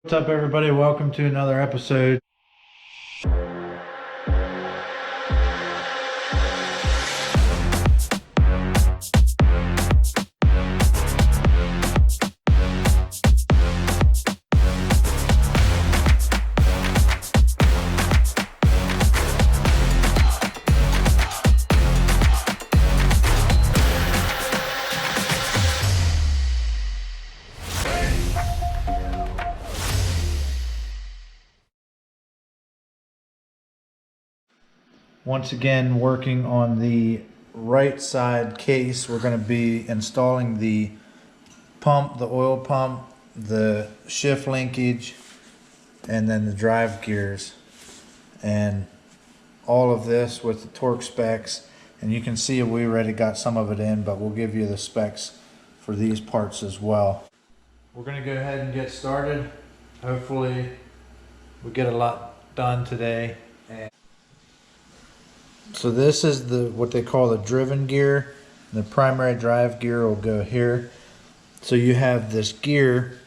What's up, everybody? Welcome to another episode. Once again, working on the right side case, we're going to be installing the pump, the oil pump, the shift linkage, and then the drive gears, and all of this with the torque specs. And you can see we already got some of it in, but we'll give you the specs for these parts as well. We're going to go ahead and get started. Hopefully we get a lot done today. So this is what they call the driven gear. The primary drive gear will go here. So you have this gear,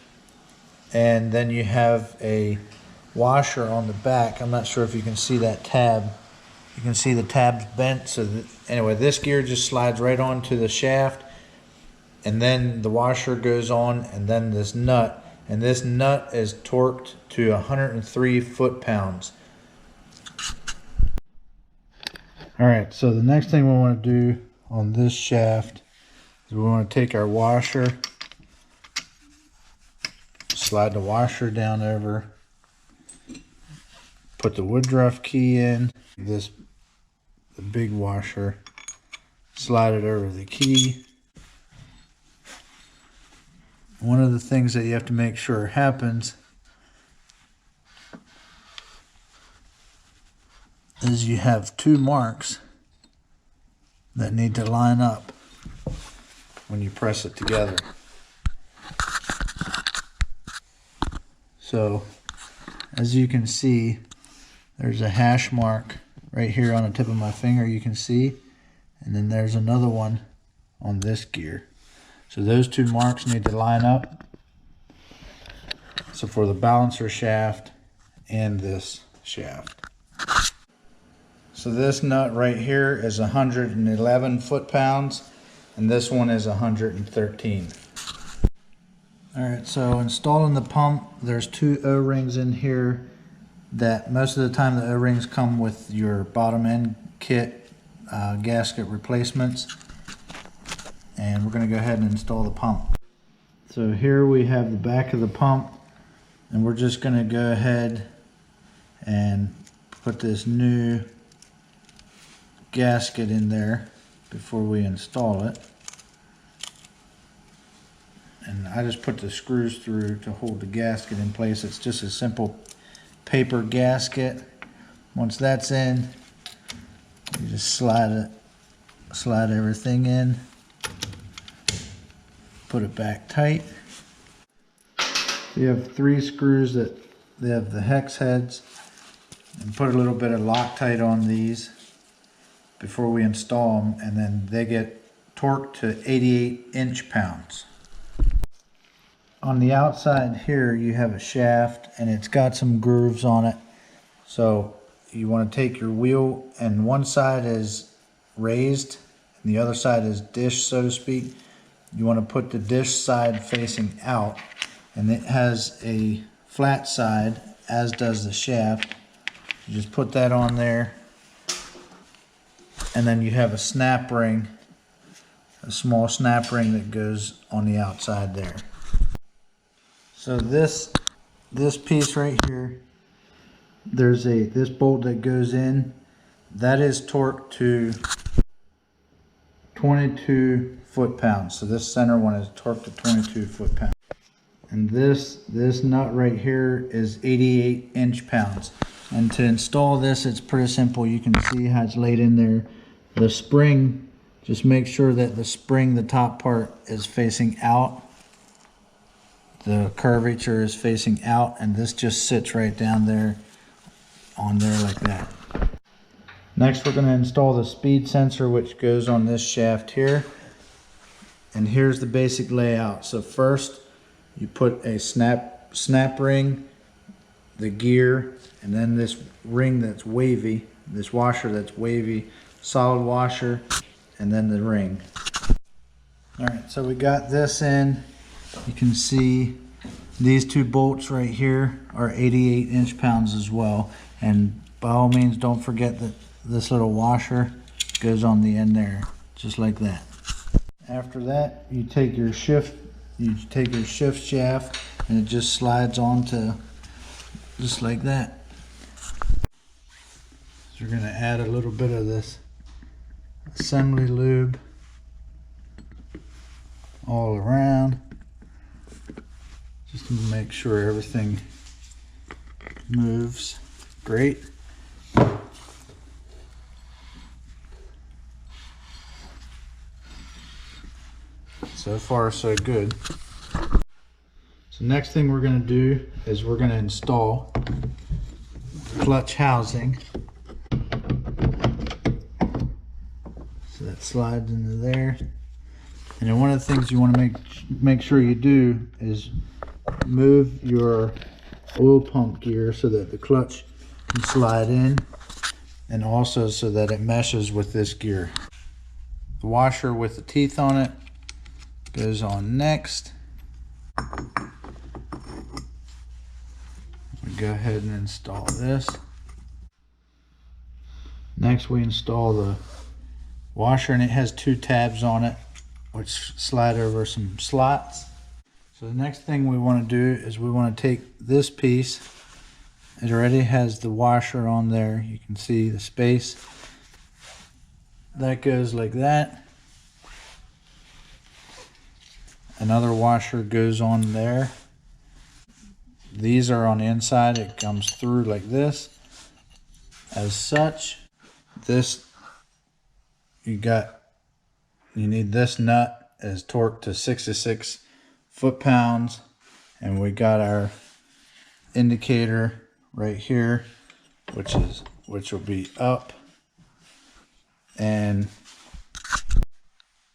and then you have a washer on the back. I'm not sure if you can see that tab. You can see the tab's bent. So anyway, this gear just slides right onto the shaft, and then the washer goes on, and then this nut. And this nut is torqued to 103 foot-pounds. Alright, so the next thing we want to do on this shaft is we want to take our washer, slide the washer down over, put the woodruff key in, the big washer, slide it over the key. One of the things that you have to make sure happens is you have two marks that need to line up when you press it together. So as you can see, there's a hash mark right here on the tip of my finger, you can see, and then there's another one on this gear. So those two marks need to line up. So for the balancer shaft and this shaft. So this nut right here is 111 foot-pounds, and this one is 113. Alright, so installing the pump, there's two O-rings in here that most of the time the O-rings come with your bottom end kit gasket replacements. And we're going to go ahead and install the pump. So here we have the back of the pump, and we're just going to go ahead and put this new gasket in there before we install it. And I just put the screws through to hold the gasket in place. It's just a simple paper gasket. Once that's in, you just slide everything in, put it back tight. You have three screws that they have the hex heads, and put a little bit of Loctite on these before we install them, and then they get torqued to 88 inch-pounds. On the outside here you have a shaft, and it's got some grooves on it. So you want to take your wheel, and one side is raised and the other side is dish, so to speak. You want to put the dish side facing out, and it has a flat side, as does the shaft. You just put that on there, and then you have a snap ring, a small snap ring that goes on the outside there. So this piece right here, there's this bolt that goes in, that is torqued to 22 foot-pounds. So this center one is torqued to 22 foot-pounds. And this nut right here is 88 inch-pounds. And to install this, it's pretty simple. You can see how it's laid in there. The spring, just make sure that the spring, the top part, is facing out. The curvature is facing out, and this just sits right down there on there like that. Next, we're going to install the speed sensor, which goes on this shaft here. And here's the basic layout. So first, you put a snap snap ring, the gear, and then this ring that's wavy, this washer that's wavy, solid washer, and then the ring. Alright, so we got this in. You can see these two bolts right here are 88 inch-pounds as well. And by all means, don't forget that this little washer goes on the end there, just like that. After that, you take your shift shaft, and it just slides onto just like that. So we're going to add a little bit of this assembly lube all around, just to make sure everything moves great. So far so good. So next thing we're going to do is we're going to install the clutch housing. So that slides into there. And then one of the things you want to make sure you do is move your oil pump gear so that the clutch can slide in, and also so that it meshes with this gear. The washer with the teeth on it goes on next. We go ahead and install this. Next we install the washer, and it has two tabs on it which slide over some slots. So the next thing we want to do is we want to take this piece. It already has the washer on there. You can see the space. That goes like that. Another washer goes on there. These are on the inside. It comes through like this. As such, this you need this nut is torqued to 66 foot-pounds, and we got our indicator right here, which will be up, and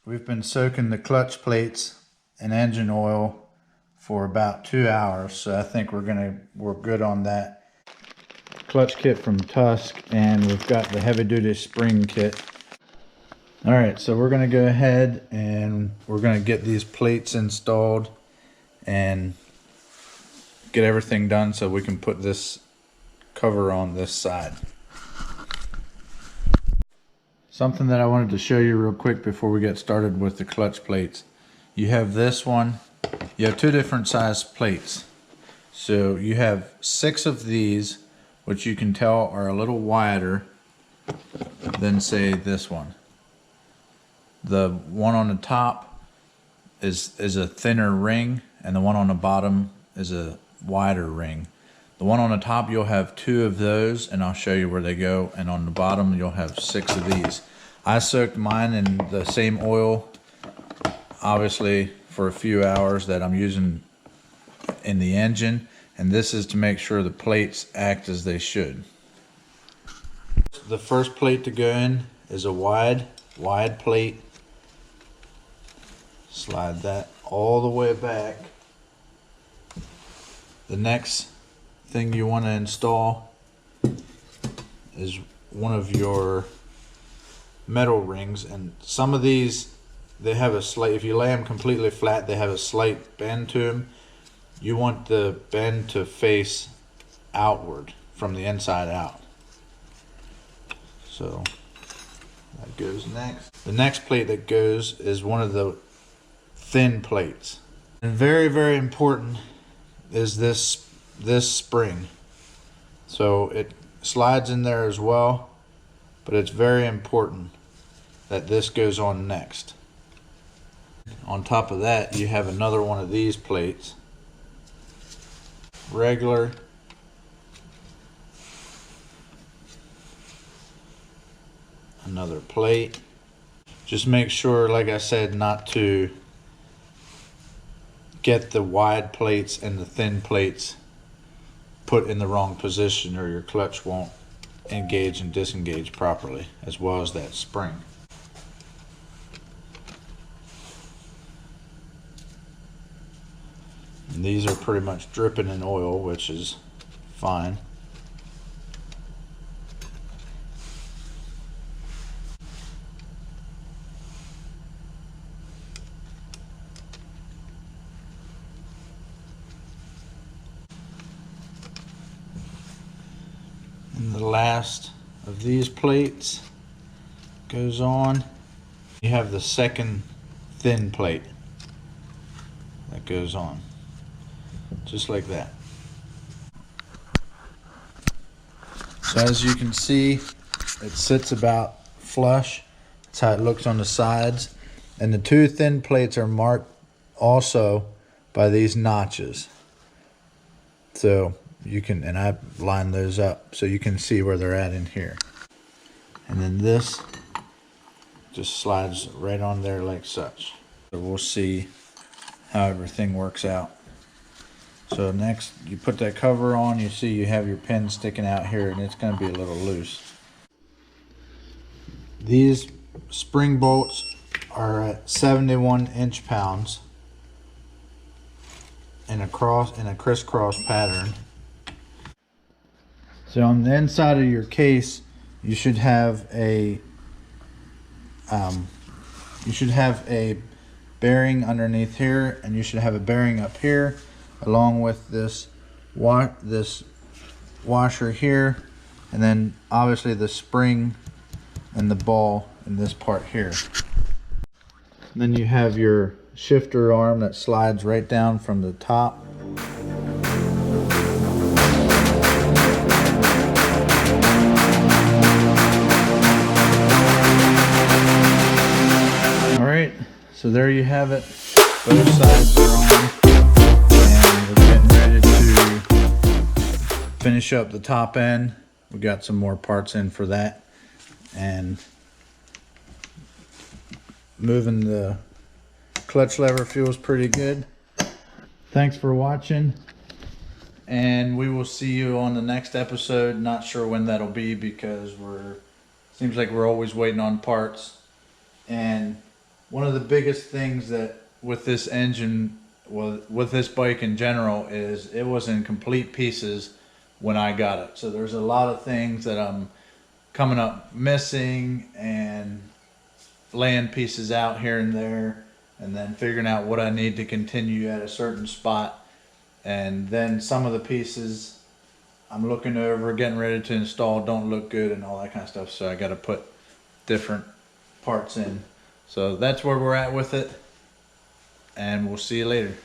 we've been soaking the clutch plates in engine oil for about 2 hours, so I think we're good on that. Clutch kit from Tusk, and we've got the heavy-duty spring kit. Alright, so we're going to go ahead and we're going to get these plates installed and get everything done so we can put this cover on this side. Something that I wanted to show you real quick before we get started with the clutch plates. You have this one. You have two different size plates. So you have 6 of these, which you can tell are a little wider than, say, this one. The one on the top is a thinner ring, and the one on the bottom is a wider ring. The one on the top, you'll have 2 of those, and I'll show you where they go, and on the bottom you'll have 6 of these. I soaked mine in the same oil, obviously, for a few hours that I'm using in the engine, and this is to make sure the plates act as they should. The first plate to go in is a wide plate. Slide that all the way back. The next thing you want to install is one of your metal rings, and some of these, they have a slight, if you lay them completely flat, they have a slight bend to them. You want the bend to face outward from the inside out. So that goes next. The next plate that goes is one of the thin plates. And very, very important is this spring. So it slides in there as well, but it's very important that this goes on next. On top of that, you have another one of these plates. Regular. Another plate. Just make sure, like I said, not to get the wide plates and the thin plates put in the wrong position, or your clutch won't engage and disengage properly, as well as that spring. And these are pretty much dripping in oil, which is fine. And the last of these plates goes on. You have the second thin plate that goes on, just like that. So as you can see, it sits about flush. That's how it looks on the sides. And the two thin plates are marked also by these notches. So you can, and I lined those up so you can see where they're at in here. And then this just slides right on there like such. So we'll see how everything works out. So next you put that cover on, you see you have your pin sticking out here, and it's going to be a little loose. These spring bolts are at 71 inch-pounds in a crisscross pattern. So on the inside of your case, you should have a bearing underneath here, and you should have a bearing up here, along with this washer here, and then obviously the spring and the ball in this part here. And then you have your shifter arm that slides right down from the top. Alright, so there you have it. Both sides are on, and we're getting ready to finish up the top end. We got some more parts in for that, and moving the clutch lever feels pretty good. Thanks for watching, and we will see you on the next episode. Not sure when that'll be, because seems like we're always waiting on parts. And one of the biggest things that with this engine, well, with this bike in general, is it was in complete pieces when I got it. So there's a lot of things that I'm coming up missing, and laying pieces out here and there, and then figuring out what I need to continue at a certain spot. And then some of the pieces I'm looking over, getting ready to install, don't look good and all that kind of stuff. So I got to put different parts in. So that's where we're at with it, and we'll see you later.